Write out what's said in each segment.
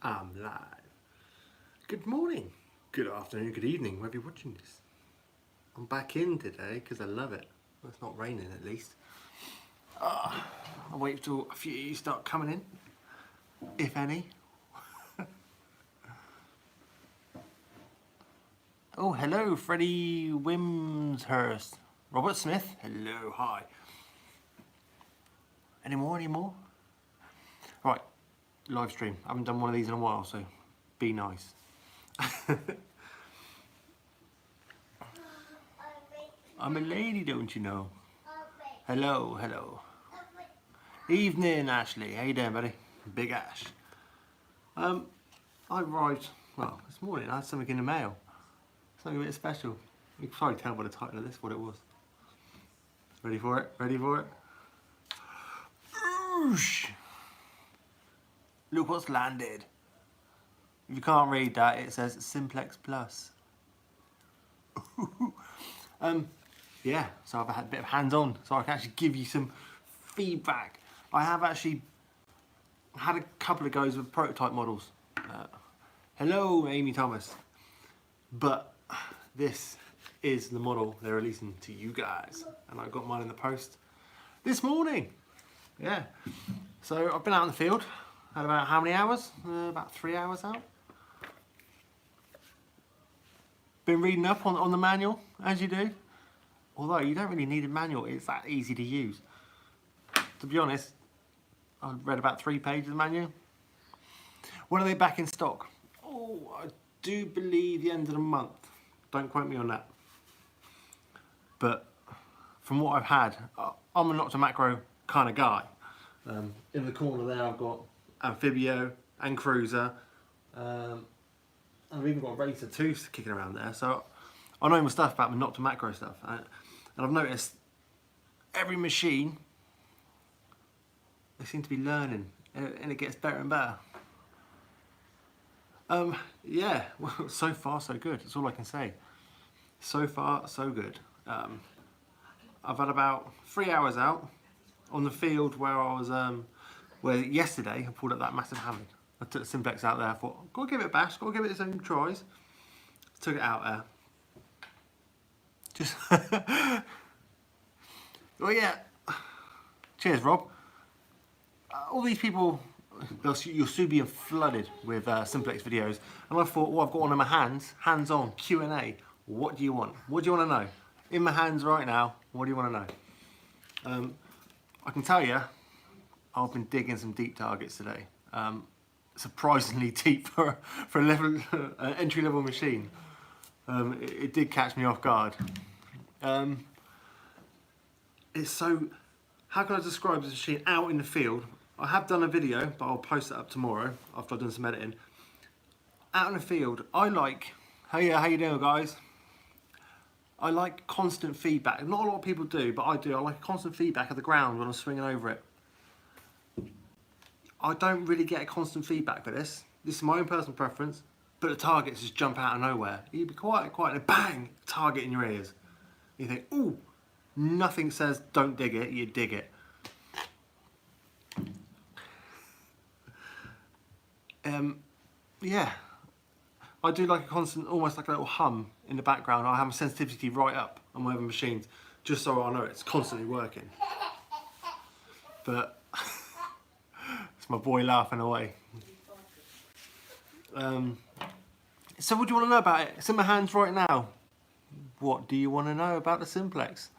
I'm live. Good morning, good afternoon, good evening, wherever you're watching this. I'm back in today because I love it. Well, it's not raining at least. I'll wait till a few of you start coming in, if any. Oh, hello, Freddie Wimshurst. Robert Smith, hello, hi. Any more? Right, live stream. I haven't done one of these in a while, so be nice. I'm a lady, don't you know? Hello. Evening, Ashley. How you doing, buddy? Big Ash. I arrived, well, this morning. I had something in the mail. Something a bit special. You can probably tell by the title of this what it was. Ready for it? Oosh! Look what's landed. If you can't read that, it says Simplex Plus. Yeah, so I've had a bit of hands-on, so I can actually give you some feedback. I have actually had a couple of goes with prototype models. Hello, Amy Thomas. But this is the model they're releasing to you guys, and I got mine in the post this morning. Yeah, so I've been out in the field. Had about how many hours? About 3 hours out. Been reading up on the manual, as you do. Although you don't really need a manual, it's that easy to use. To be honest, I've read about 3 pages of the manual. When are they back in stock? Oh, I do believe the end of the month. Don't quote me on that. But from what I've had, I'm a Nokta Makro kind of guy. In the corner there I've got Amphibio and Cruiser. I've even got Racer 2 kicking around there. So I know my stuff about the Nokta Makro stuff. And I've noticed every machine, they seem to be learning, and it gets better and better. Yeah, well, so far so good. That's all I can say. So far so good. I've had about 3 hours out on the field where I was, where yesterday I pulled up that massive hammer. I took the Simplex out there. I thought, gotta give it a bash, gotta give it some tries. Took it out there. Just, well, yeah. Cheers, Rob. All these people, you'll soon be flooded with Simplex videos, and I thought, well, I've got one in my hands, hands-on Q&A. What do you want? What do you want to know? In my hands right now. What do you want to know? I can tell you, I've been digging some deep targets today. Surprisingly deep for a level, entry-level machine. It did catch me off guard. It's so, how can I describe this machine out in the field? I have done a video, but I'll post it up tomorrow after I've done some editing. Out in the field, I like, hey, how you doing, guys? I like constant feedback. Not a lot of people do, but I do. I like constant feedback of the ground when I'm swinging over it. I don't really get a constant feedback for this. This is my own personal preference, but the targets just jump out of nowhere. You'd be quiet, and a bang, target in your ears. You think, ooh, nothing says don't dig it, you dig it. Yeah, I do like a constant, almost like a little hum in the background. I have my sensitivity right up on my other machines, just so I know it's constantly working. But it's my boy laughing away. So what do you want to know about it? It's in my hands right now. What do you want to know about the Simplex?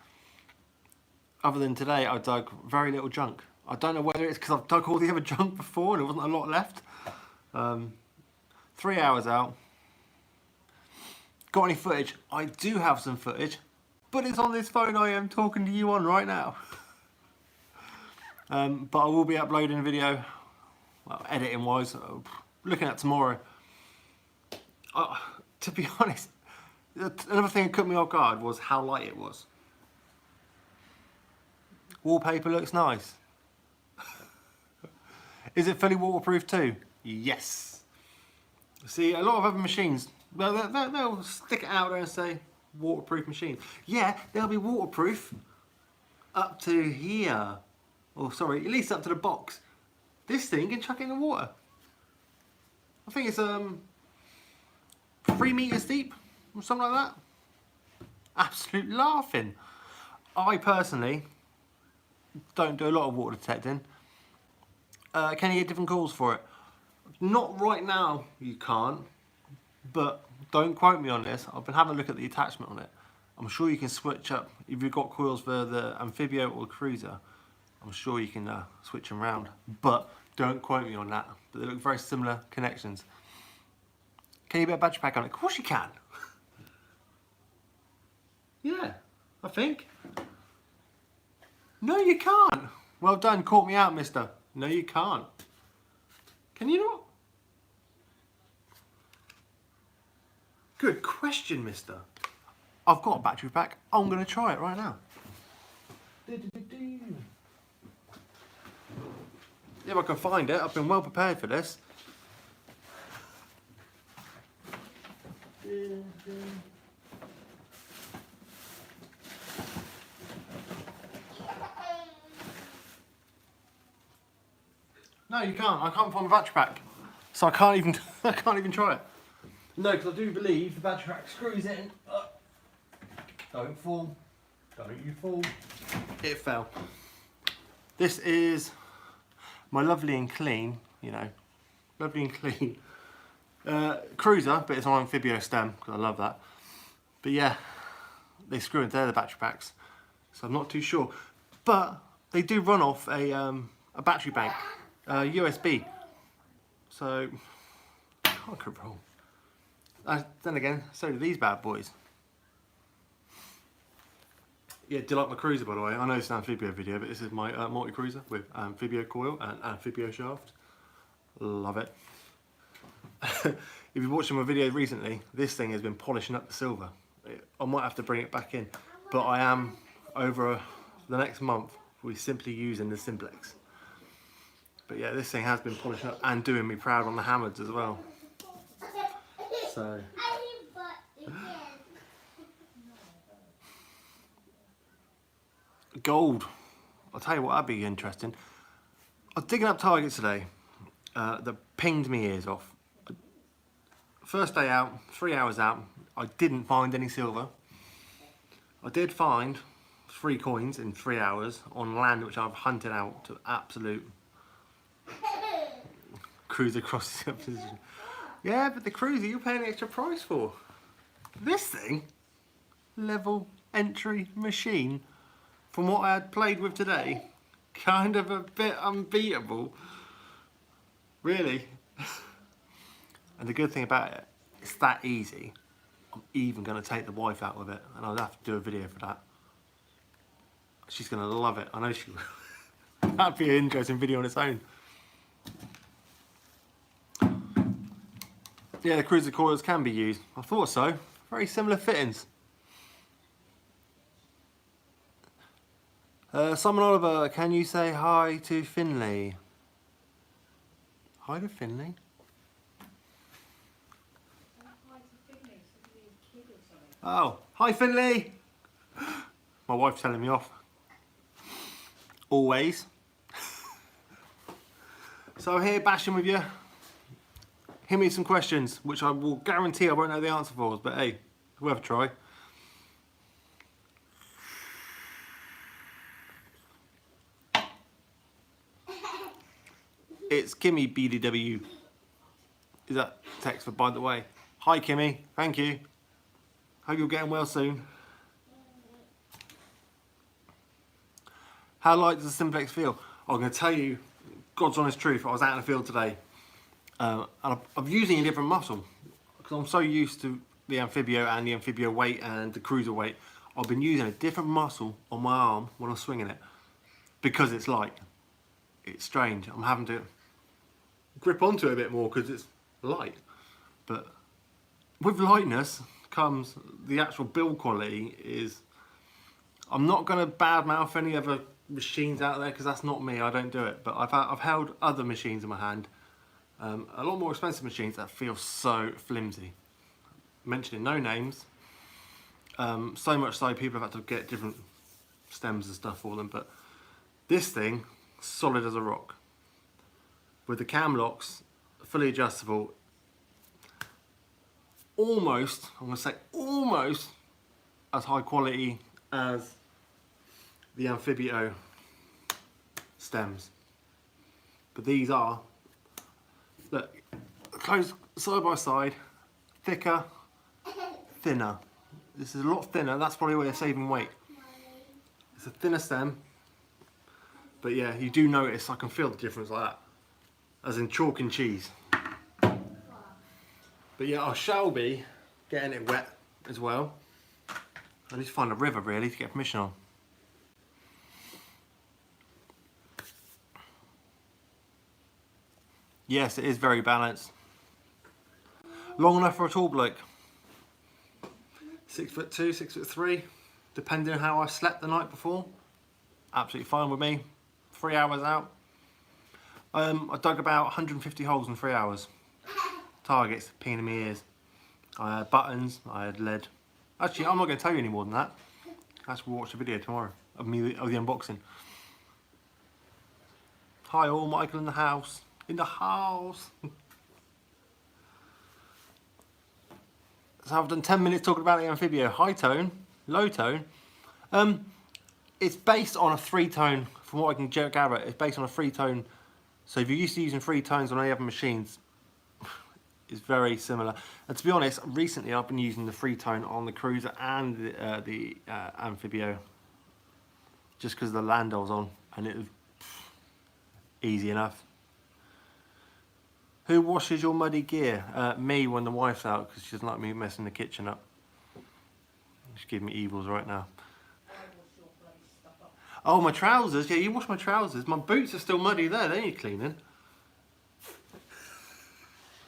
Other than today, I dug very little junk. I don't know whether it's because I've dug all the other junk before and there wasn't a lot left. 3 hours out. Got any footage? I do have some footage, but it's on this phone I am talking to you on right now. But I will be uploading a video, well, editing wise, looking at tomorrow. To be honest, another thing that caught me off guard was how light it was. Wallpaper looks nice. Is it fully waterproof too? Yes. See, a lot of other machines, they'll stick it out there and say waterproof machine. Yeah, they'll be waterproof up to here. Or sorry, at least up to the box. This thing can chuck it in the water. I think it's 3 meters deep or something like that. Absolute laughing. I personally don't do a lot of water detecting. Can you get different calls for it? Not right now, you can't, but don't quote me on this. I've been having a look at the attachment on it. I'm sure you can switch up, if you've got coils for the Amphibio or the Cruiser, I'm sure you can switch them around, but don't quote me on that. But they look very similar connections. Can you get a battery pack on it? Of course you can. Yeah, I think. No, you can't. Well done, caught me out, mister. No, you can't. Can you not? Good question, mister. I've got a battery pack. I'm going to try it right now. If I can find it, I've been well prepared for this. No, you can't. I can't find the battery pack, so I can't even. I can't even try it. No, because I do believe the battery pack screws in. Don't fall. Don't you fall. It fell. This is my lovely and clean, you know, lovely and clean Cruiser, but it's on Amphibio stem because I love that. But yeah, they screw into the battery packs, so I'm not too sure. But they do run off a battery bank. USB, so can't go wrong. Then again, so do these bad boys. Yeah, do you like my Cruiser, by the way? I know it's an Amphibio video, but this is my multi-cruiser with Amphibio coil and Amphibio shaft. Love it. If you've watched my video recently, this thing has been polishing up the silver. I might have to bring it back in, but I am, over the next month, we're simply using the Simplex. But yeah, this thing has been polishing up and doing me proud on the hammers as well. So. Gold. I'll tell you what, that'd be interesting. I was digging up targets today that pinged me ears off. First day out, 3 hours out, I didn't find any silver. I did find 3 coins in 3 hours on land which I've hunted out to absolute Cruiser crossing position. Yeah, but the Cruiser you're paying an extra price for. This thing, level entry machine, from what I had played with today, kind of a bit unbeatable. Really. And the good thing about it, it's that easy. I'm even going to take the wife out with it, and I'll have to do a video for that. She's going to love it. I know she will. That'd be an interesting video on its own. Yeah, the Cruiser coils can be used. I thought so. Very similar fittings. Simon Oliver, can you say hi to Finley? Hi to Finley. Oh, hi Finley! My wife's telling me off. Always. So I'm here bashing with you. Hit me some questions, which I will guarantee I won't know the answer for, but hey, worth a try. It's Kimmy BDW. Is that text for by the way? Hi Kimmy, thank you. Hope you're getting well soon. How light does the Simplex feel? I'm going to tell you God's honest truth. I was out in the field today and I'm using a different muscle because I'm so used to the Amphibio and the Amphibio weight and the Cruiser weight. I've been using a different muscle on my arm when I'm swinging it because it's light. It's strange. I'm having to grip onto it a bit more because it's light. But with lightness comes the actual build quality. I'm not going to badmouth any other machines out there because that's not me. I don't do it. But I've held other machines in my hand, a lot more expensive machines that feel so flimsy. Mentioning no names. So much so people have had to get different stems and stuff for them. But this thing, solid as a rock. With the cam locks, fully adjustable, almost, I'm going to say almost as high quality as the Amphibio stems. But these are, look, close side by side, thicker, thinner. This is a lot thinner, that's probably where they're saving weight. It's a thinner stem, but yeah, you do notice, I can feel the difference like that, as in chalk and cheese. But yeah, I shall be getting it wet as well. I need to find a river really to get permission on. Yes, it is very balanced. Long enough for a tall bloke. 6'2", 6'3", depending on how I slept the night before. Absolutely fine with me. 3 hours out. I dug about 150 holes in 3 hours. Targets, peeing in my ears. I had buttons, I had lead. Actually, I'm not going to tell you any more than that. We'll watch the video tomorrow of the unboxing. Hi all, Michael in the house. In the house. So I've done 10 minutes talking about the Amphibio. High tone, low tone. It's based on a 3-tone, from what I can gather, it's based on a 3-tone. So if you're used to using 3 tones on any other machines, it's very similar. And to be honest, recently I've been using the 3-tone on the Cruiser and the Amphibio, just because the land I was on, and it was easy enough. Who washes your muddy gear? Me when the wife's out, because she doesn't like me messing the kitchen up. She's giving me evils right now. Oh, my trousers. Yeah, you wash my trousers. My boots are still muddy there. They need cleaning.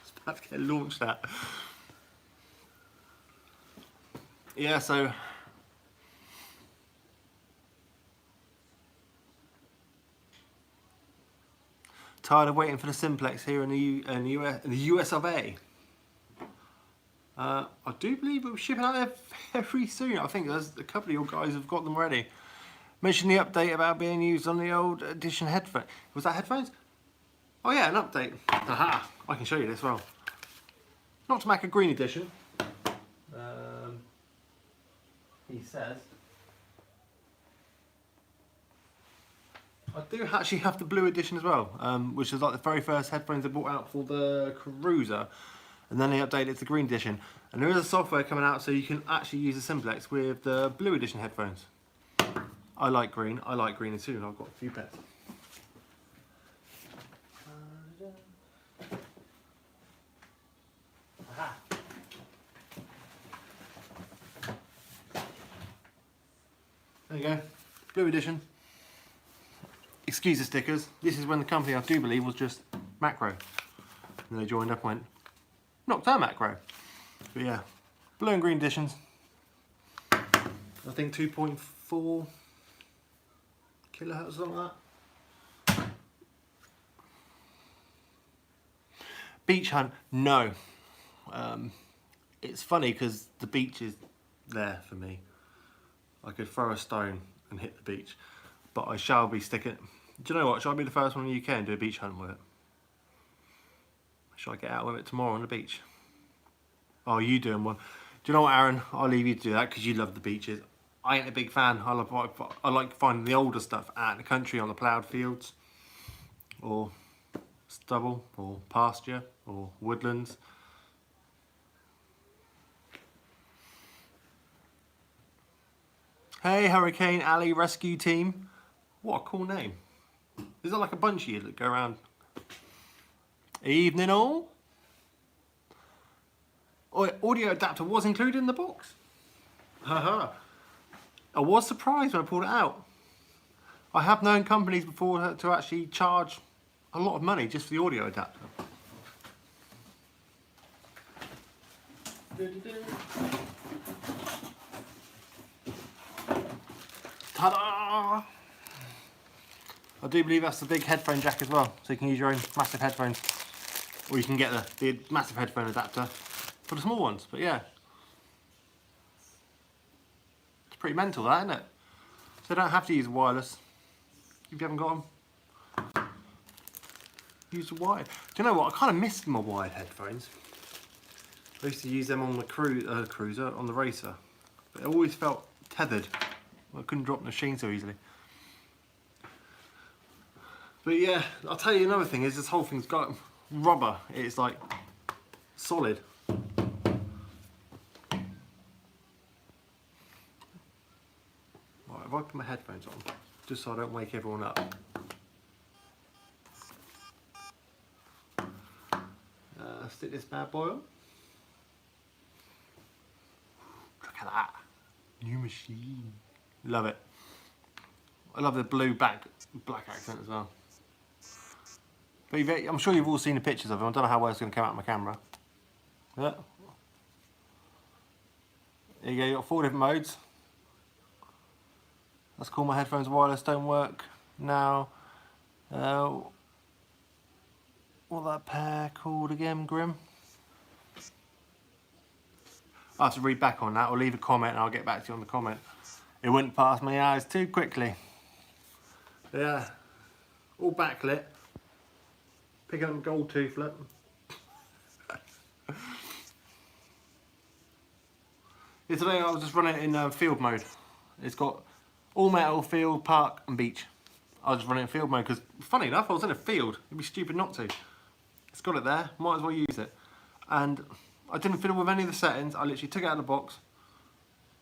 It's about to get launched at. Yeah, so... Tired of waiting for the Simplex here in the US of A. I do believe we're shipping out there very soon. I think there's a couple of your guys have got them ready. Mention the update about being used on the old edition headphones. Was that headphones? Oh yeah, an update. Aha! I can show you this as well. Not to make a green edition. He says. I do actually have the blue edition as well, which is like the very first headphones they brought out for the Cruiser, and then they updated it to the green edition. And there is a software coming out so you can actually use the Simplex with the blue edition headphones. I like green too. I've got a few pets. Aha. There you go, blue edition. Excuse the stickers. This is when the company, I do believe, was just Makro. And they joined up and went, Nokta Makro. But yeah, blue and green editions. I think 2.4 kilohertz or something like that. Beach hunt, no. It's funny because the beach is there for me. I could throw a stone and hit the beach. But I shall be sticking... Do you know what? Shall I be the first one in the UK and do a beach hunt with it? Shall I get out with it tomorrow on the beach? Oh, you doing one? Do you know what, Aaron? I'll leave you to do that because you love the beaches. I ain't a big fan. I like finding the older stuff out in the country on the ploughed fields, or stubble, or pasture, or woodlands. Hey, Hurricane Alley Rescue Team. What a cool name. Is that like a bunch of you that go around? Evening all. Oh, audio adapter was included in the box. Haha. I was surprised when I pulled it out. I have known companies before to actually charge a lot of money just for the audio adapter. Ta-da! I do believe that's the big headphone jack as well, so you can use your own massive headphones. Or you can get the massive headphone adapter for the small ones, but yeah. It's pretty mental that, isn't it? So you don't have to use wireless if you haven't got them. Use the wired. Do you know what? I kind of miss my wired headphones. I used to use them on the cruiser, on the racer. But it always felt tethered. I couldn't drop the machine so easily. But yeah, I'll tell you another thing is this whole thing's got rubber. It's like solid. Right, if I put my headphones on, just so I don't wake everyone up. Stick this bad boy on. Look at that. New machine. Love it. I love the blue black accent as well. But I'm sure you've all seen the pictures of them. I don't know how well it's going to come out on my camera. Yeah. There you go, you've got 4 different modes. That's cool, my headphones wireless don't work now. What that pair called again, Grim? I have to read back on that or leave a comment and I'll get back to you on the comment. It went past my eyes too quickly. Yeah, all backlit. Picking up a gold toothlip. Yeah, today I was just running it in field mode. It's got all metal, field, park and beach. I was just running in field mode because, funny enough, I was in a field. It'd be stupid not to. It's got it there, might as well use it. And I didn't fiddle with any of the settings. I literally took it out of the box,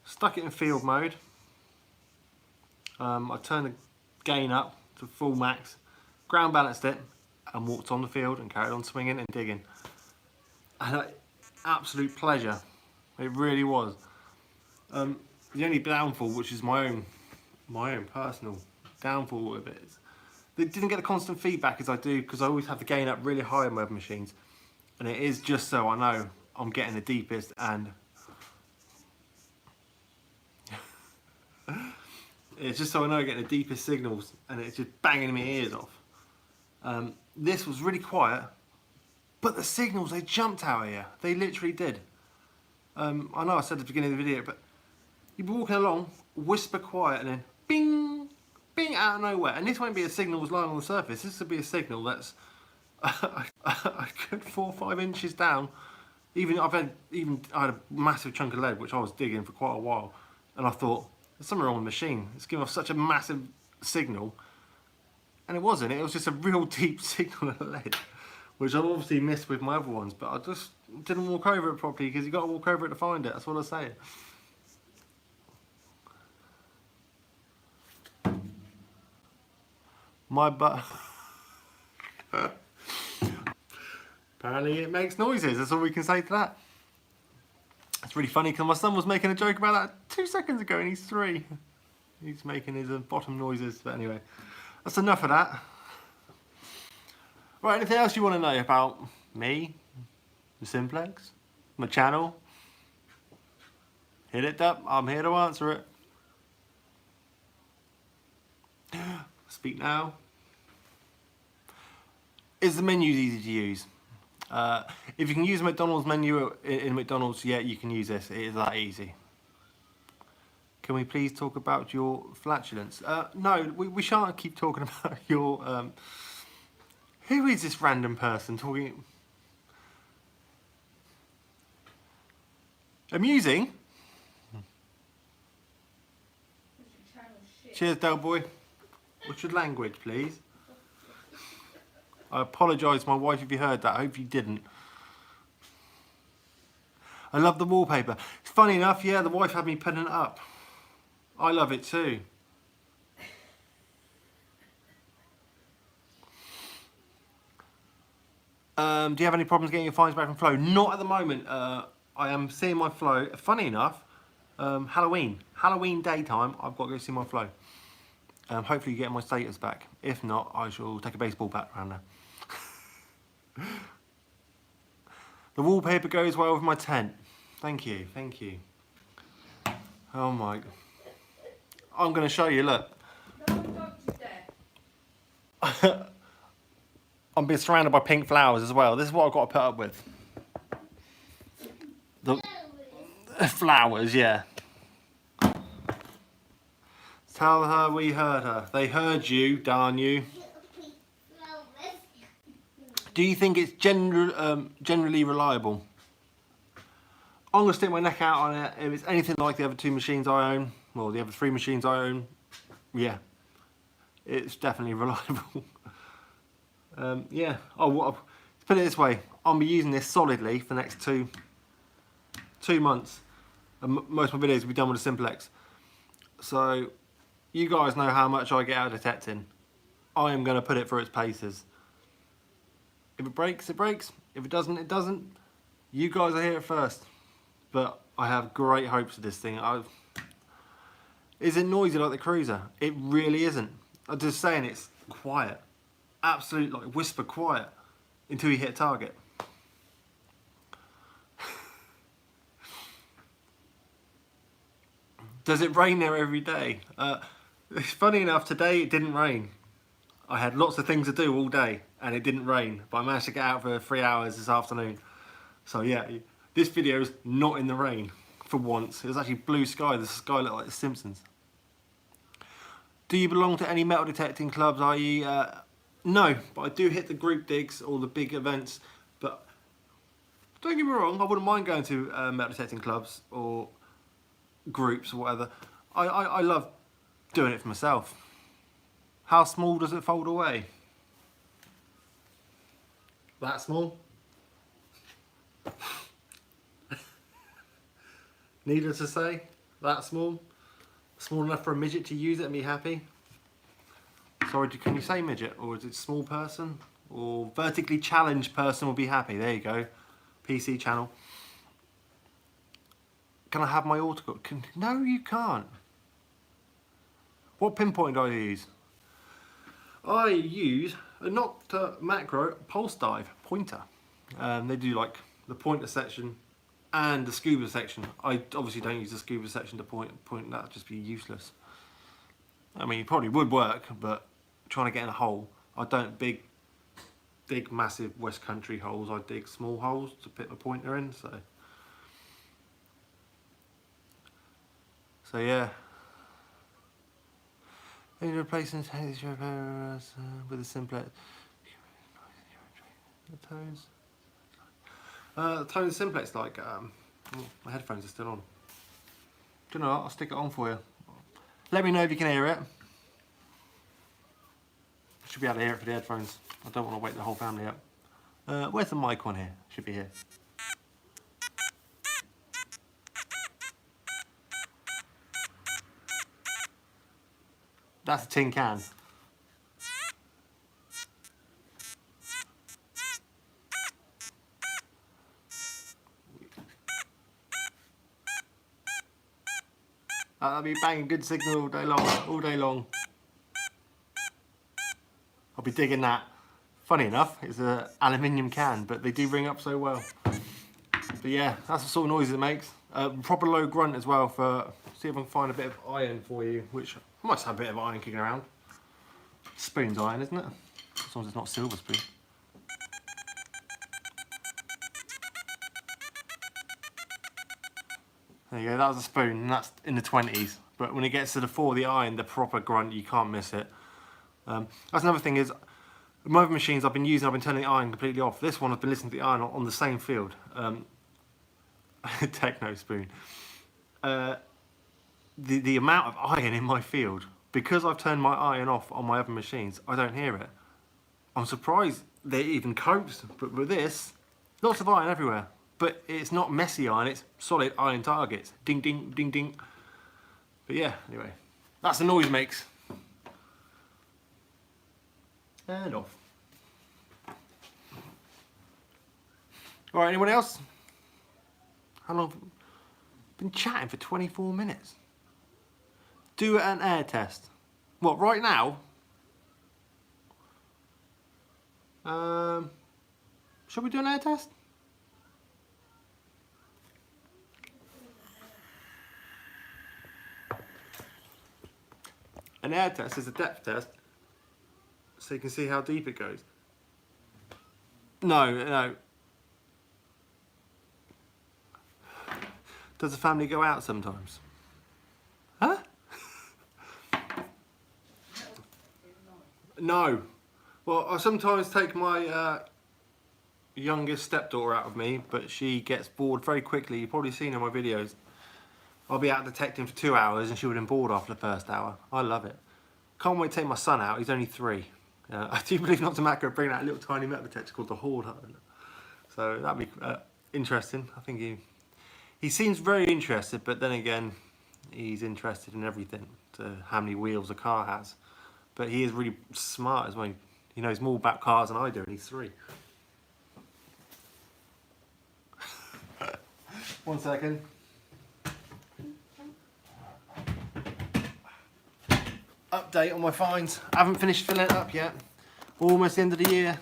stuck it in field mode. I turned the gain up to full max, ground balanced it, and walked on the field and carried on swinging and digging. And absolute pleasure. It really was. The only downfall, which is my own personal downfall of it, is they didn't get the constant feedback as I do because I always have the gain up really high on my other machines, and it is just so I know I'm getting the deepest and it's just so I know I'm getting the deepest signals, and it's just banging my ears off. This was really quiet, but the signals, they jumped out here. They literally did. I know I said at the beginning of the video, but you'd be walking along, whisper quiet, and then bing, bing out of nowhere. And this won't be a signal that's lying on the surface. This would be a signal that's a good 4 or 5 inches down. I had a massive chunk of lead which I was digging for quite a while, and I thought there's something wrong with the machine. It's giving off such a massive signal, and it wasn't. It was just a real deep signal of lead, which I've obviously missed with my other ones. But I just didn't walk over it properly because you got to walk over it to find it. That's what I say. My butt. Apparently it makes noises, that's all we can say to that. It's really funny because my son was making a joke about that 2 seconds ago and he's 3. He's making his bottom noises, but anyway. That's enough of that. Right, anything else you want to know about me, the Simplex, my channel? Hit it up, I'm here to answer it. Speak now. Is the menu easy to use? If you can use a McDonald's menu in McDonald's, yeah, you can use this. It is that easy. Can we please talk about your flatulence? No, we shan't keep talking about your... who is this random person talking? Amusing? Cheers, Del Boy. What's your language, please? I apologise to my wife if you heard that. I hope you didn't. I love the wallpaper. Funny enough, yeah, the wife had me putting it up. I love it too. Do you have any problems getting your fines back from flow? Not at the moment. I am seeing my flow. Funny enough, Halloween daytime, I've got to go see my flow. Hopefully get my status back. If not, I shall take a baseball bat around there. The wallpaper goes well with my tent. Thank you, thank you. Oh my... I'm going to show you, look. I'm being surrounded by pink flowers as well. This is what I've got to put up with. The flowers, yeah. Tell her we heard her. They heard you, darn you. Do you think it's generally reliable? I'm going to stick my neck out on it. If it's anything like the other 2 machines I own, well, the other 3 machines I own, yeah, it's definitely reliable. Yeah, to put it this way, I'll be using this solidly for the next two months. And most of my videos will be done with a Simplex. So, you guys know how much I get out of detecting. I am going to put it through its paces. If it breaks, it breaks. If it doesn't, it doesn't. You guys are here first. But I have great hopes for this thing. Is it noisy like the Cruiser? It really isn't. I'm just saying it's quiet. Absolute like whisper quiet until you hit a target. Does it rain there every day? Funny enough, today it didn't rain. I had lots of things to do all day and it didn't rain, but I managed to get out for 3 hours this afternoon. So yeah, this video is not in the rain for once. It was actually blue sky. The sky looked like The Simpsons. Do you belong to any metal detecting clubs, i.e. No, but I do hit the group digs or the big events, but don't get me wrong, I wouldn't mind going to metal detecting clubs or groups or whatever. I love doing it for myself. How small does it fold away? That small? Needless to say, that small? Small enough for a midget to use it and be happy? Sorry, can you say midget? Or is it small person? Or vertically challenged person will be happy? There you go. PC channel. Can I have my auto? No, you can't. What pinpoint do I use? I use a Nokta Makro pulse dive pointer. They do like the pointer section and the scuba section. I obviously don't use the scuba section to point. That would just be useless. I mean, it probably would work, but trying to get in a hole, I don't dig massive West Country holes. I dig small holes to put my pointer in. So yeah. Any replacements with a Simplex. The tones. The tones Simplex like. Oh, my headphones are still on. Do you know what? I'll stick it on for you. Let me know if you can hear it. Should be able to hear it for the headphones. I don't want to wake the whole family up. Where's the mic on here? Should be here. That's a tin can. That'll be banging good signal all day long, all day long. I'll be digging that. Funny enough, it's an aluminium can, but they do ring up so well. But yeah, that's the sort of noise it makes. Proper low grunt as well for, see if I can find a bit of iron for you, which I must have a bit of iron kicking around. Spoon's iron, isn't it? As long as it's not silver spoon. There you go, that was a spoon, and that's in the 20s. But when it gets to the 4, the iron, the proper grunt, you can't miss it. That's another thing is, my other machines I've been turning the iron completely off. This one I've been listening to the iron on the same field. Techno spoon. The amount of iron in my field, because I've turned my iron off on my other machines, I don't hear it. I'm surprised they even copes, but with this, lots of iron everywhere. But it's not messy iron, it's solid iron targets. Ding, ding, ding, ding. But yeah, anyway, that's the noise it makes. And off. Alright, anyone else? How long have I been chatting for 24 minutes? Do an air test. What, right now? Shall we do an air test? An air test is a depth test, so you can see how deep it goes. No. Does the family go out sometimes? Huh? No. Well, I sometimes take my youngest stepdaughter out of me, but she gets bored very quickly. You've probably seen in my videos. I'll be out detecting for 2 hours and she would have been bored after the first hour. I love it. Can't wait to take my son out. He's only 3. I do believe Nokta Makro bring out a little tiny metal detector called the Horde. So that'd be interesting. I think he seems very interested, but then again, he's interested in everything, to how many wheels a car has. But he is really smart as well. He knows more about cars than I do, and he's 3. 1 second. Update on my finds. I haven't finished filling it up yet. Almost the end of the year.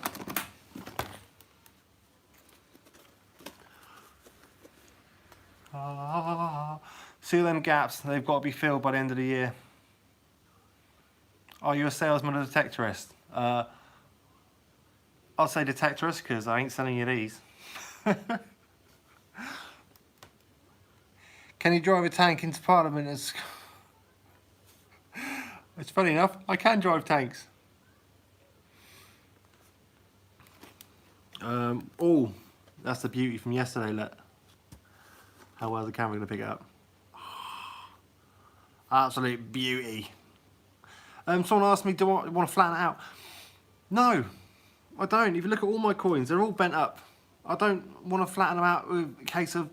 See them gaps, they've got to be filled by the end of the year. Are you a salesman or detectorist? I'll say detectorist because I ain't selling you these. Can you drive a tank into Parliament? It's funny enough, I can drive tanks. Oh, that's the beauty from yesterday. Look, how well is the camera going to pick it up? Absolute beauty. Someone asked me, do I want to flatten it out? No, I don't. If you look at all my coins, they're all bent up. I don't want to flatten them out with a case of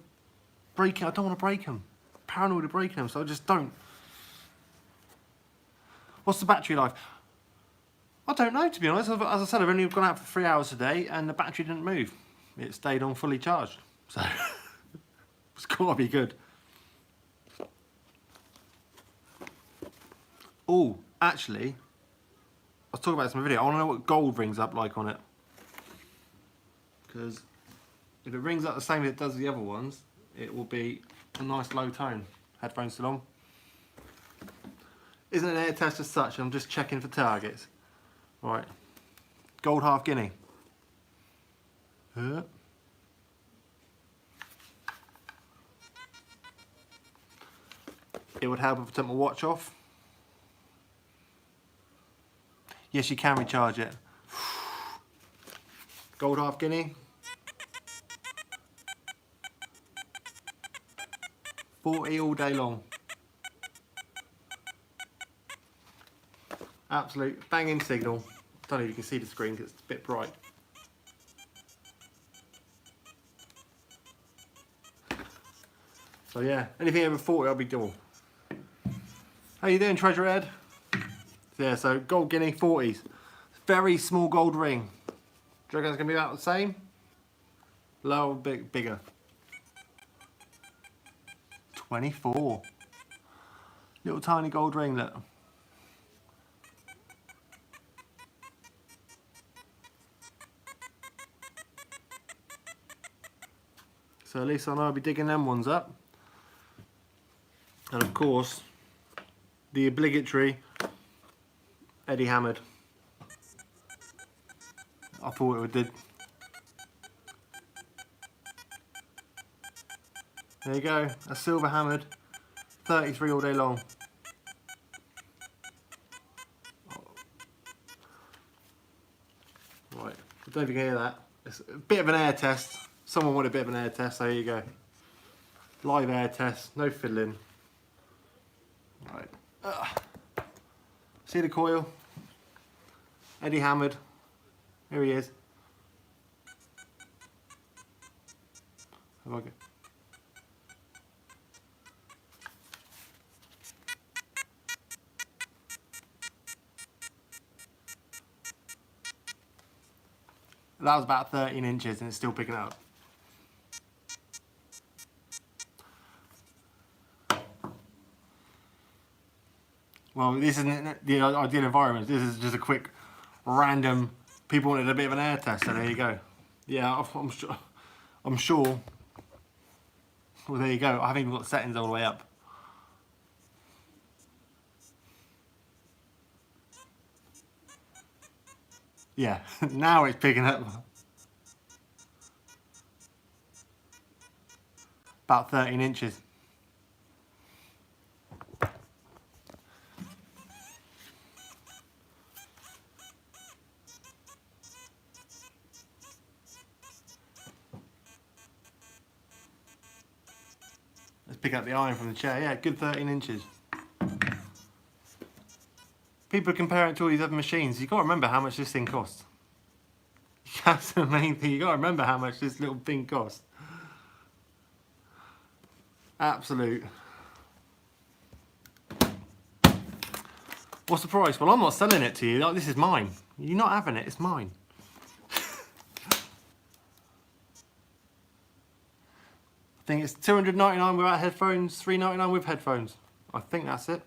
breaking. I don't want to break them. I'm paranoid of breaking them, so I just don't. What's the battery life? I don't know, to be honest. As I said, I've only gone out for 3 hours a day and the battery didn't move. It stayed on fully charged. So it's got to be good. Oh, actually, I was talking about this in my video. I want to know what gold rings up like on it. Because if it rings up the same as it does the other ones, it will be a nice low tone. Headphones still on. Isn't an air test as such, I'm just checking for targets. Right, gold half guinea. It would help if I took my watch off. Yes, you can recharge it. Gold half guinea. 40 all day long. Absolute banging signal. I don't know if you can see the screen because it's a bit bright. So yeah, anything over 40 I'll be doing. How you doing, Treasure Ed? Yeah, so gold guinea 40s. Very small gold ring. Do you reckon it's going to be about the same? Lower, bigger. 24. Little tiny gold ring, look. So at least I know I'll be digging them ones up. And of course, the obligatory Eddie Hammered. I thought it did. There you go, a silver hammered, 33 all day long. Right, I don't think you can hear that. It's a bit of an air test. Someone wanted a bit of an air test, so here you go. Live air test, no fiddling. Right. See the coil? Eddie Hammered. Here he is. Have I got... That was about 13 inches and it's still picking up. Well, this isn't the ideal environment. This is just a quick, random, people wanted a bit of an air test, so there you go. Yeah, I'm sure. I'm sure. Well, there you go. I haven't even got the settings all the way up. Yeah, now it's picking up. About 13 inches. Let's pick up the iron from the chair. Yeah, good 13 inches. People compare it to all these other machines. You've got to remember how much this thing costs. That's the main thing. You've got to remember how much this little thing costs. Absolute. What's the price? Well, I'm not selling it to you. Like, this is mine. You're not having it. It's mine. I think it's $299 without headphones, $399 with headphones. I think that's it.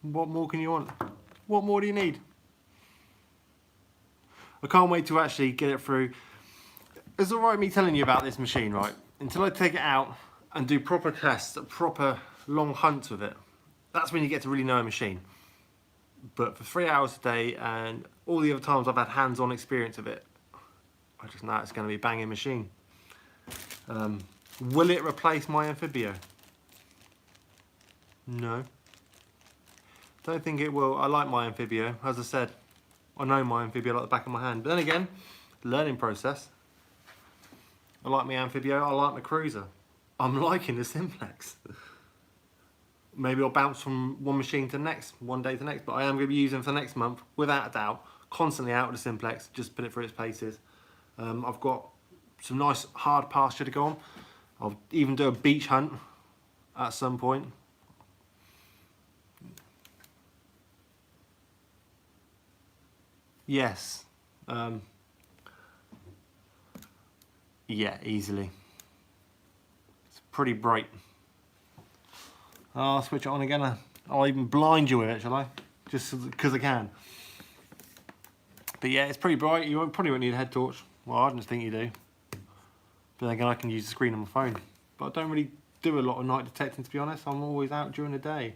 What more can you want? What more do you need? I can't wait to actually get it through. It's alright me telling you about this machine, right? Until I take it out and do proper tests, proper long hunts with it. That's when you get to really know a machine. But for 3 hours a day and all the other times I've had hands-on experience of it, I just know it's going to be a banging machine. Will it replace my Amphibio? No. Don't think it will. I like my Amphibio. As I said, I know my Amphibio like the back of my hand. But then again, learning process. I like my Amphibio. I like my Cruiser. I'm liking the Simplex. Maybe I'll bounce from one machine to the next, one day to the next. But I am going to be using for next month, without a doubt, constantly out with the Simplex. Just put it through its paces. I've got some nice hard pasture to go on. I'll even do a beach hunt at some point. Yes. Yeah, easily. It's pretty bright. I'll switch it on again. I'll even blind you with it, shall I? Just because I can. But yeah, it's pretty bright. You probably won't need a head torch. Well, I don't think you do. But then again, I can use the screen on my phone. But I don't really do a lot of night detecting, to be honest. I'm always out during the day.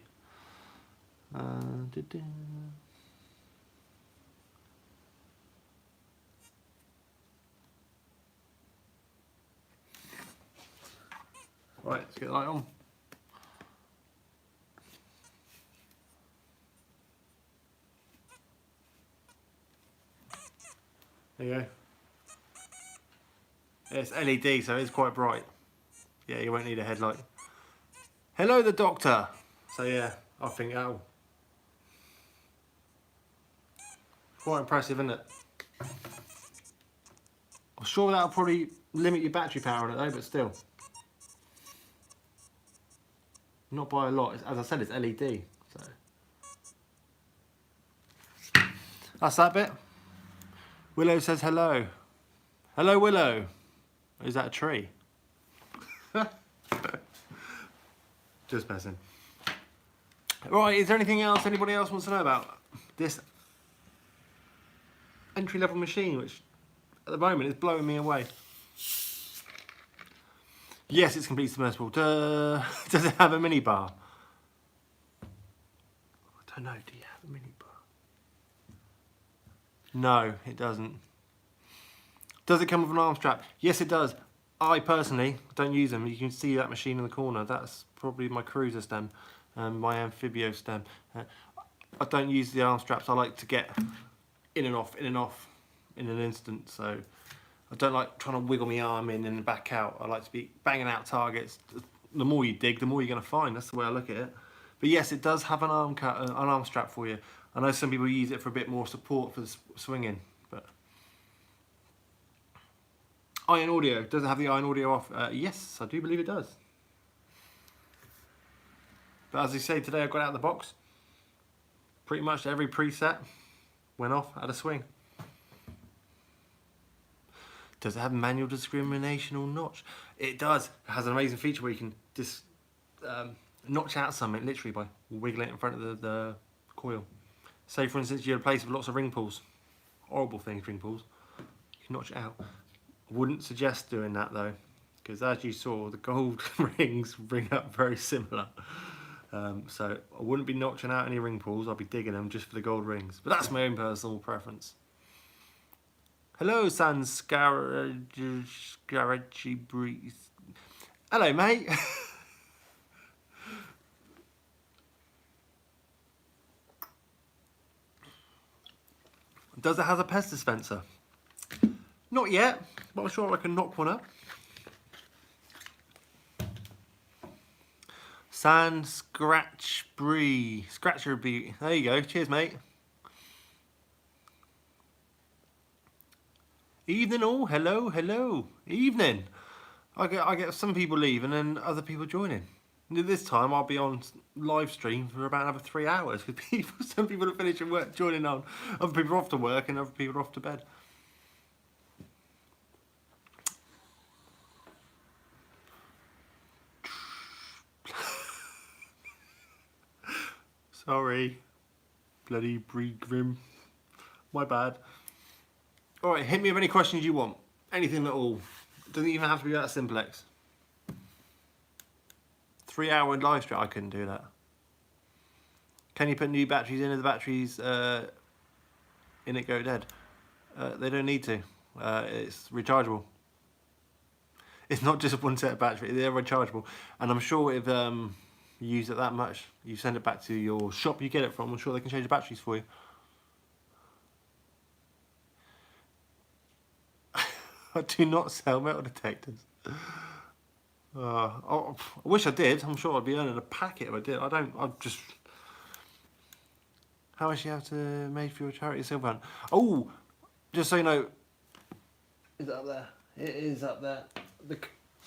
Right, let's get the light on. There you go. It's LED, so it's quite bright. Yeah, you won't need a headlight. Hello, the Doctor. So yeah, I think that'll... Quite impressive, isn't it? I'm sure that'll probably limit your battery power on it though, but still. Not by a lot. As I said, it's LED. So that's that bit. Willow says hello. Hello, Willow. Is that a tree? Just messing. Right, is there anything else anybody else wants to know about this entry-level machine, which at the moment is blowing me away? Yes, it's completely submersible. Does it have a minibar? I don't know, do you have a minibar? No, it doesn't. Does it come with an arm strap? Yes, it does. I personally don't use them. You can see that machine in the corner. That's probably my Cruiser stem, my Amphibio stem. I don't use the arm straps. I like to get in and off in an instant. So I don't like trying to wiggle my arm in and back out. I like to be banging out targets. The more you dig, the more you're going to find. That's the way I look at it. But yes, it does have an arm strap for you. I know some people use it for a bit more support for the swinging. But iron audio. Does it have the iron audio off? Yes, I do believe it does. But as I say, today I got out of the box. Pretty much every preset went off at a swing. Does it have manual discrimination or notch? It does. It has an amazing feature where you can just notch out something literally by wiggling it in front of the coil. Say for instance you're in a place with lots of ring pulls. Horrible things, ring pulls. You can notch it out. I wouldn't suggest doing that though, because as you saw, the gold rings ring up very similar. So I wouldn't be notching out any ring pulls. I'll be digging them just for the gold rings. But that's my own personal preference. Hello, Sans Scarachi Breeze. Hello, mate. Does it have a pest dispenser? Not yet, but I'm sure I can knock one up. San Scratcher Bee. There you go. Cheers, mate. Evening all. Hello, hello. Evening. I get some people leave and then other people join in. This time I'll be on live stream for about another 3 hours with people. Some people are finishing work, joining on. Other people are off to work and other people are off to bed. Sorry. Bloody breed grim. My bad. Alright, hit me with any questions you want. Anything at all. Doesn't even have to be about Simplex. 3 hour live stream, I couldn't do that. Can you put new batteries in if the batteries in it go dead? They don't need to. It's rechargeable. It's not just one set of batteries, they're rechargeable. And I'm sure if you use it that much, you send it back to your shop you get it from, I'm sure they can change the batteries for you. I do not sell metal detectors. I wish I did. I'm sure I'd be earning a packet if I did. I don't. I just. How much do you have to make for your charity silver hunt? Oh, just so you know, is it up there? It is up there. The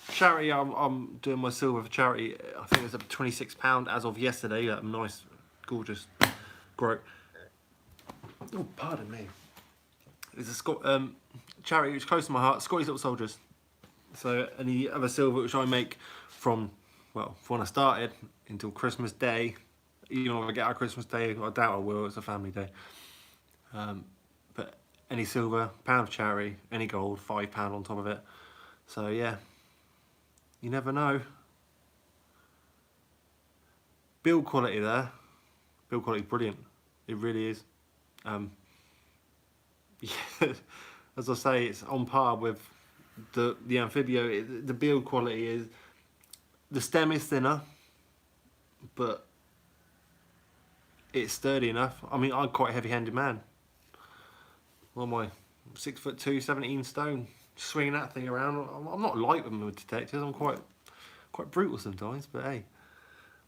charity I'm doing my silver for charity. I think it's up to £26 as of yesterday. That nice, gorgeous, great. Oh, pardon me. It's a charity which is close to my heart. Scotty's Little Soldiers. So any other silver which I make from, well, from when I started until Christmas Day. You know, if I get out Christmas Day, I doubt I will, it's a family day. But any silver, £1 of charity, any gold, £5 on top of it. So yeah, you never know. Build quality there. Build quality brilliant. It really is. Yeah, as I say, it's on par with the Amphibio. The build quality is, the stem is thinner, but it's sturdy enough. I mean, I'm quite a heavy-handed man. What am I? 6'2", 17 stone. Swinging that thing around. I'm not light with detectors. I'm quite brutal sometimes. But hey,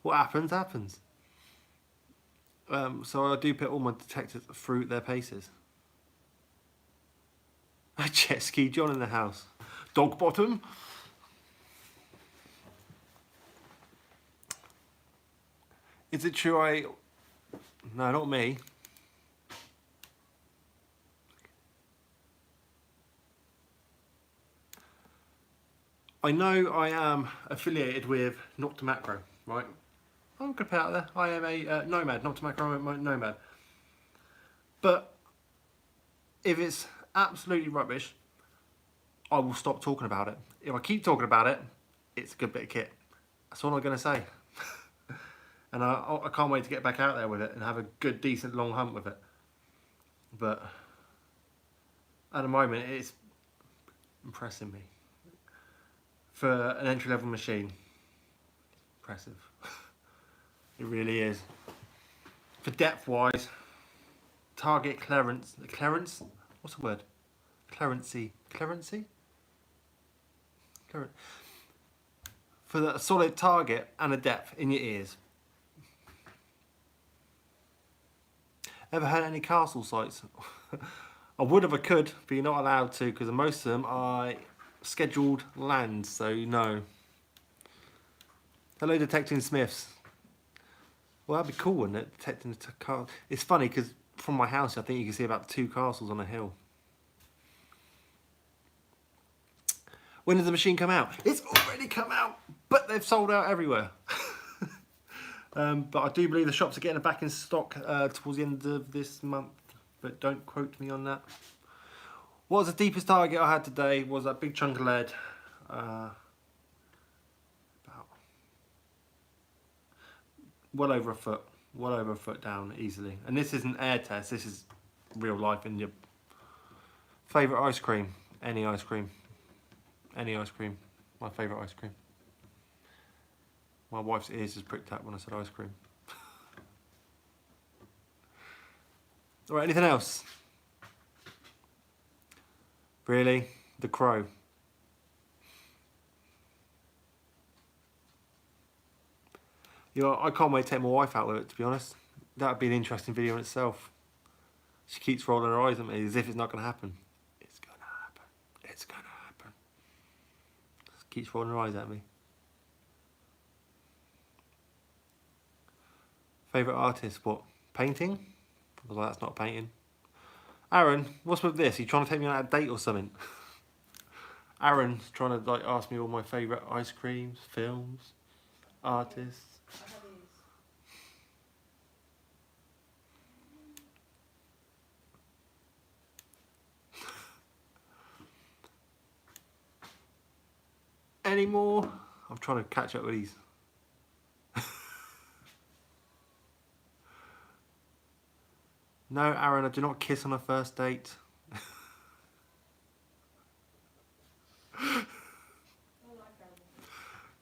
what happens happens. So I do put all my detectors through their paces. A jet ski John in the house. Dog bottom. Is it true No, not me. I know I am affiliated with Nokta Makro, right? I'm going to put it out there. I am a nomad, Nokta Makro nomad. But if it's absolutely rubbish, I will stop talking about it. If I keep talking about it, it's a good bit of kit. That's all I'm going to say. And I can't wait to get back out there with it and have a good, decent, long hunt with it. But at the moment, it's impressing me. For an entry-level machine, impressive. It really is. For depth-wise, target clearance, what's the word? Clearancy. For the solid target and a depth in your ears. Ever had any castle sites? I would if I could, but you're not allowed to because most of them are scheduled lands, so no. Hello, Detecting Smiths. Well, that'd be cool, wouldn't it? Detecting the castle. It's funny because from my house, I think you can see about 2 castles on a hill. When did the machine come out? It's already come out, but they've sold out everywhere. But I do believe the shops are getting it back in stock towards the end of this month, but don't quote me on that. What was the deepest target I had today? Was that big chunk of lead. About well over a foot down easily. And this isn't air test, this is real life in your favourite ice cream. Any ice cream. Any ice cream. My favourite ice cream. My wife's ears just pricked up when I said ice cream. Alright, anything else? Really? The crow. You know, I can't wait to take my wife out with it, to be honest. That would be an interesting video in itself. She keeps rolling her eyes at me as if it's not going to happen. It's going to happen. It's going to happen. She keeps rolling her eyes at me. Favourite artist? What? Painting? Well, that's not painting. Aaron, what's with this? Are you trying to take me on a date or something? Aaron's trying to like ask me all my favourite ice creams, films, artists. Any more? I'm trying to catch up with these. No, Aaron, I do not kiss on a first date.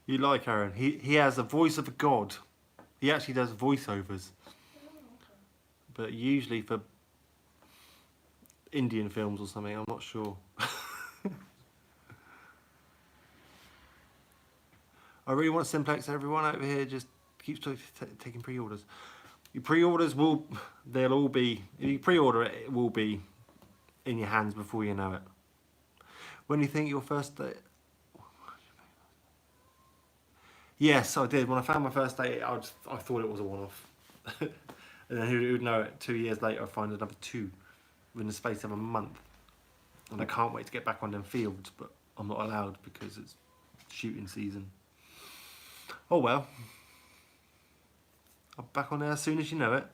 You like Aaron? He has the voice of a god. He actually does voiceovers. But usually for Indian films or something, I'm not sure. I really want Simplex. Everyone over here just keeps taking pre-orders. Your pre-orders they'll all be, if you pre-order it, it will be in your hands before you know it. When you think your first date? Yes, I did. When I found my first date, I thought it was a one-off. And then who would know it, 2 years later I find another 2 within the space of a month. And I can't wait to get back on them fields, but I'm not allowed because it's shooting season. Oh well. I'm back on there as soon as you know it.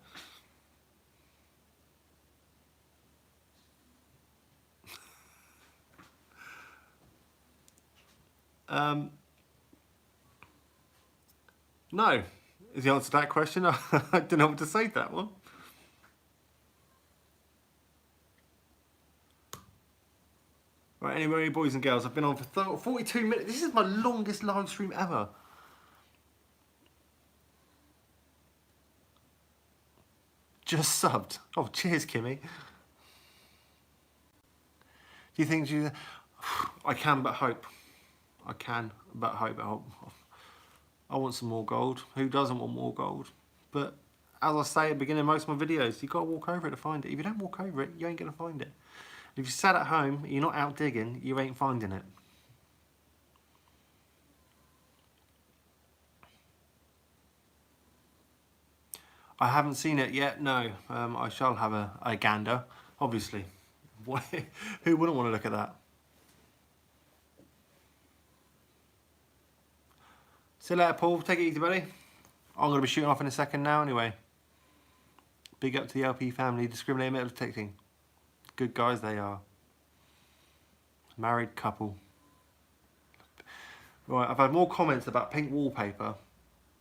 No, is the answer to that question. I don't know what to say to that one. Right, anyway, boys and girls, I've been on for 42 minutes. This is my longest live stream ever. Just subbed. Oh, cheers, Kimmy. Do you think I can but hope. I can but hope. I want some more gold. Who doesn't want more gold? But as I say at the beginning of most of my videos, you've got to walk over it to find it. If you don't walk over it, you ain't going to find it. If you sat at home, you're not out digging, you ain't finding it. I haven't seen it yet, no. I shall have a gander, obviously. Who wouldn't want to look at that? See you later, Paul. Take it easy, buddy. I'm going to be shooting off in a second now anyway. Big up to the LP family, discriminating metal detecting. Good guys they are. Married couple. Right, I've had more comments about pink wallpaper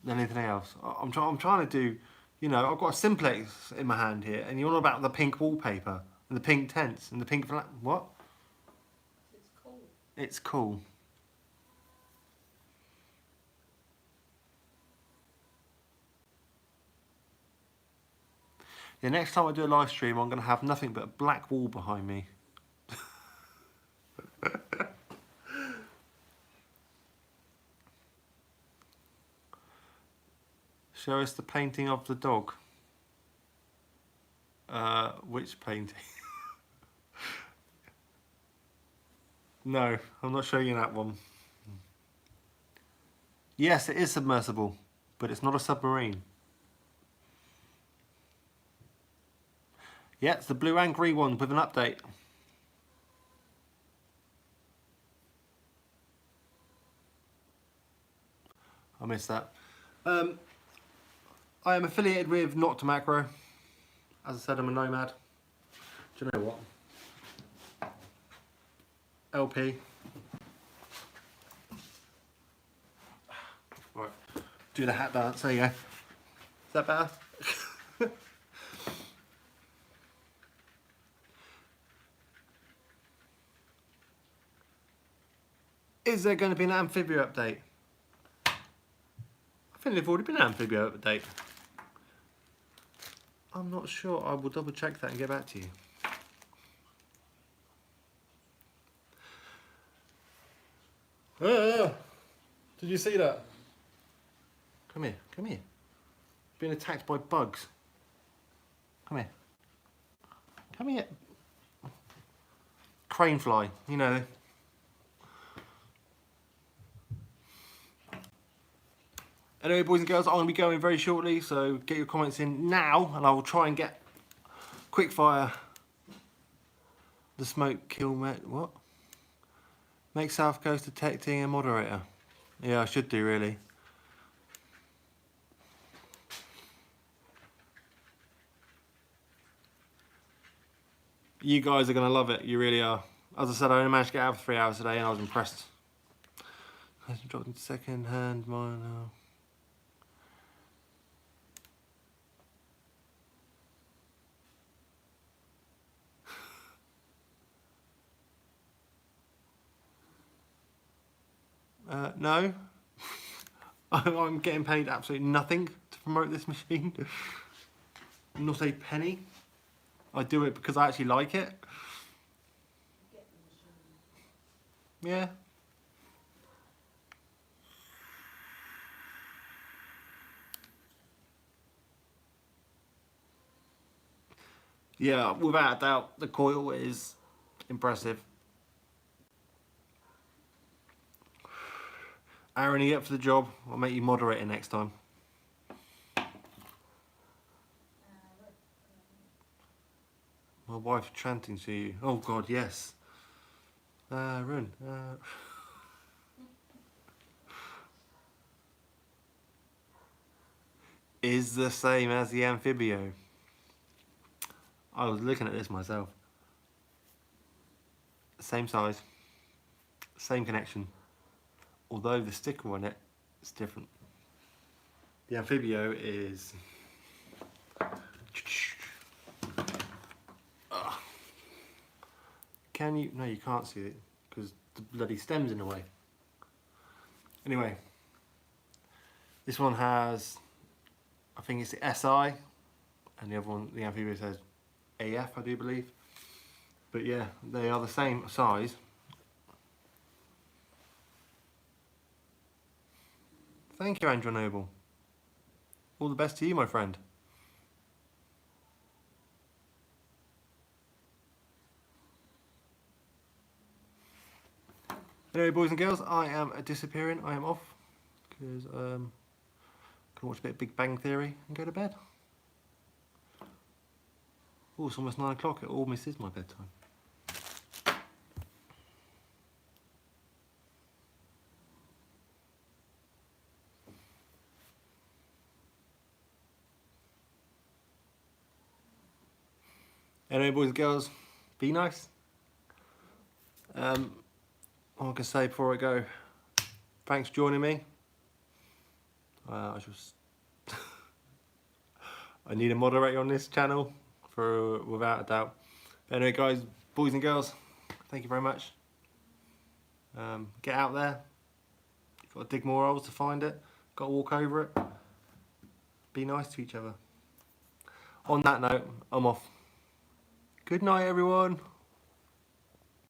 than anything else. I'm trying to do, you know, I've got a Simplex in my hand here, and you're all about the pink wallpaper, and the pink tents, and the pink what? It's cool. It's cool. The next time I do a live stream, I'm going to have nothing but a black wall behind me. Show us the painting of the dog. Which painting? No, I'm not showing you that one. Yes, it is submersible, but it's not a submarine. Yeah, it's the blue and green one with an update. I missed that. I am affiliated with Nokta Makro. As I said, I'm a nomad. Do you know what? LP. Right, do the hat dance. There you go. Is that better? Is there going to be an Amphibia update? I think there've already been an Amphibia update. I'm not sure. I will double check that and get back to you. Did you see that? Come here, come here. Being attacked by bugs. Come here. Come here. Crane fly, you know. Anyway, boys and girls, I'm going to be going very shortly, so get your comments in now, and I will try and get quick fire. The smoke kill what? Make South Coast detecting a moderator. Yeah, I should do really. You guys are going to love it, you really are. As I said, I only managed to get out for 3 hours today and I was impressed. I dropped into second hand mine now. No. I'm getting paid absolutely nothing to promote this machine. Not a penny. I do it because I actually like it. Yeah. Yeah, without a doubt, the coil is impressive. Aaron, are you up for the job? I'll make you moderator next time. My wife's chanting to you. Oh God, yes. Aaron. Is the same as the Amphibio. I was looking at this myself. Same size, same connection. Although the sticker on it is different. The Amphibio is... Can you? No, you can't see it because the bloody stem's in the way. Anyway, this one has, I think it's the SI, and the other one, the Amphibio, says AF, I do believe. But yeah, they are the same size. Thank you, Andrew Noble. All the best to you, my friend. Anyway, boys and girls, I am disappearing. I am off because can watch a bit of Big Bang Theory and go to bed. Oh, it's almost 9 o'clock. It almost is my bedtime. Anyway, boys and girls, be nice. All I can say before I go, thanks for joining me. I need a moderator on this channel, without a doubt. Anyway, guys, boys and girls, thank you very much. Get out there. You've got to dig more holes to find it. Got to walk over it. Be nice to each other. On that note, I'm off. Good night, everyone.